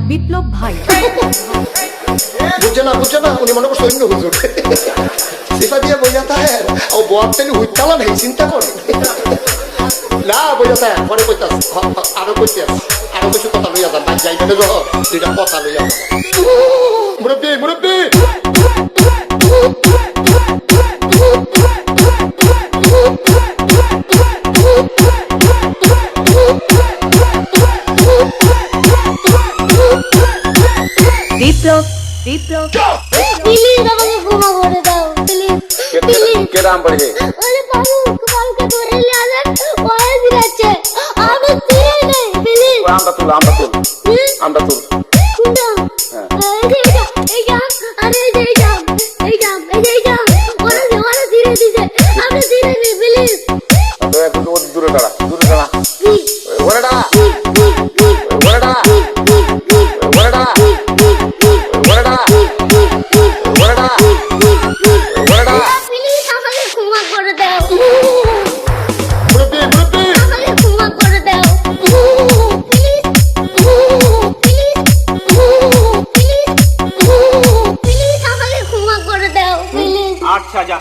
বিপ্লব ভাই বুঝছে না উনি মনে করছে সৈন্য হুজুর সিফা দিয়ে বোঝা থাকে ও বয়ার তেলে হুইতালা নেই চিন্তা করে না বোঝা থাকে পরে কইতে আরো কইতে আরো কিছু কথা লইয়া যান ভাই যাইতে যখন দুইটা কথা লইয়া মুরব্বী বিপ্লব প্লিজ আমাকে ক্ষমা করে দাও প্লিজ কেরাম পড়ে ওরে বাবু কালকে ধরে নিয়ে আসেন ওরে দিচ্ছে আমি চিনি নেই প্লিজ আমরা তুল কোনটা এই জাম আরে এই জাম ওরে ধীরে দিছে আমি ধীরে নেই প্লিজ দূরে দাঁড়া ওরে দাঁড়া আচ্ছা যা